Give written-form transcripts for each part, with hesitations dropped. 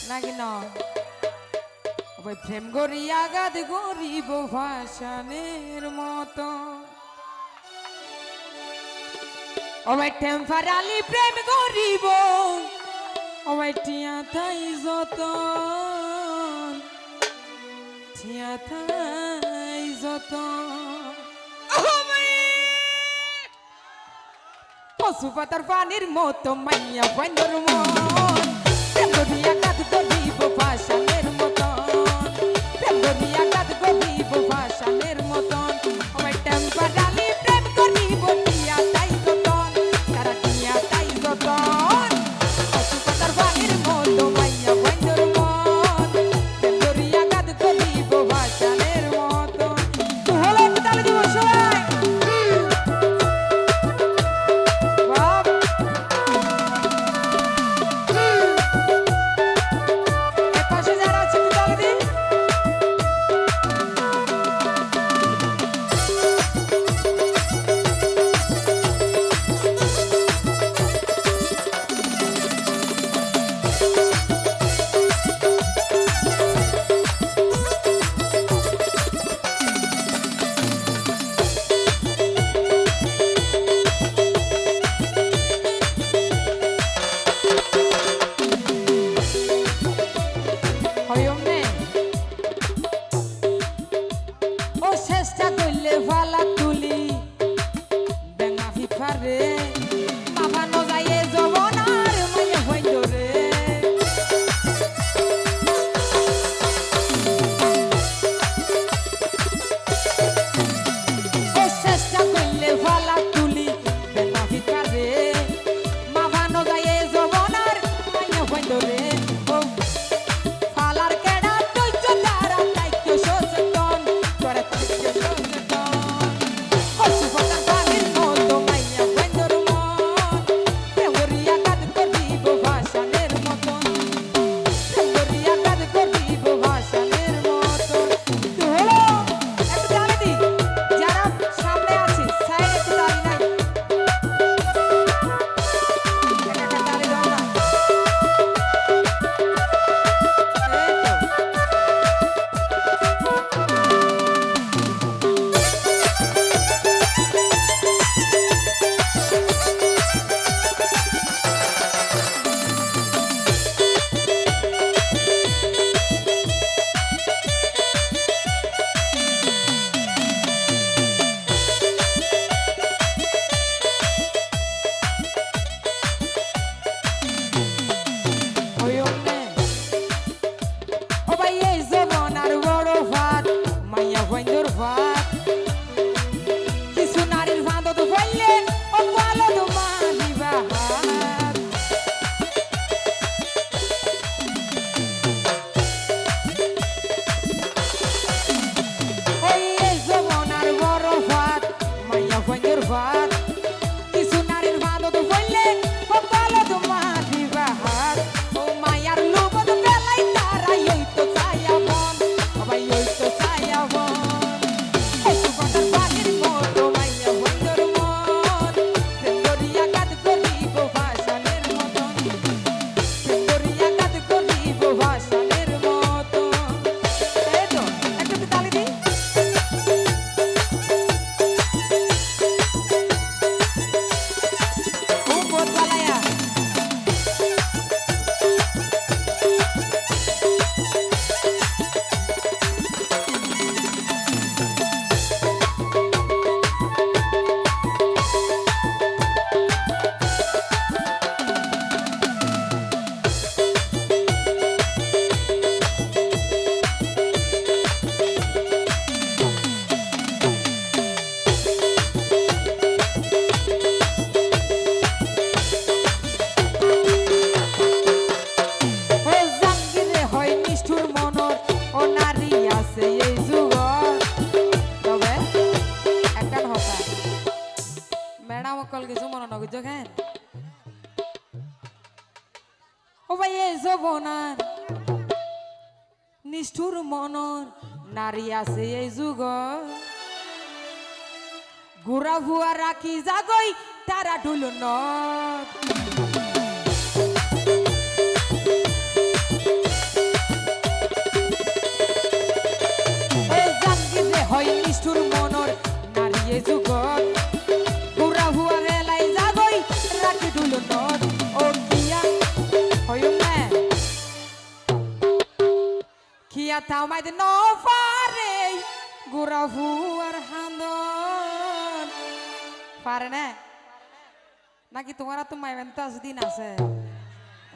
নাকি ন ওই প্রেম গড়িয়া গাদ গরিব ভাসানের মতো ওই টেম্পারালি প্রেম গরিব ওই টিয়া তাই যত টিয়া তাই যত পশু পাতার পানির মতো মাইয়া বন্ধুর মন প্রেম গড়িয়া গাদ গরিব ভাসানের মতন প্রেম গড়িয়া গাদ গরিব ভাসানের মতন ওই টেম্পারালি প্রেম গরিব টিয়া তাই যতন তারা টিয়া তাই যতন পশু পাতার পানির মতো মাইয়া বন্ধুর মন প্রেম গড়িয়া গাদ গরিব ভাসানের মতন তো হলো তাহলে দিব সবাই যৌবনার নিষ্ঠুর মনর নারী আছে এই যুগ গুড়া ভুয়া রাখি জাগই তারা ঢুল নদ থামাই ন পারে গোরা ভুয়ার হান্দন পারে না নাকি তোমার তো মাইবেন তো দিন আছে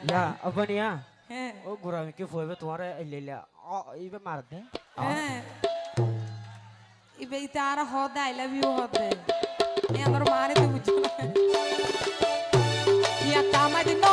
ইয়া আপনিয়া হ্যাঁ ও গুরামি কি ফইবে তোমার ইলেলা ইবে মার দে হ্যাঁ ইবে তার হদ আই লাভ ইউ হদে এ আমার মারে তো বুঝছো না ইয়া থামাই ন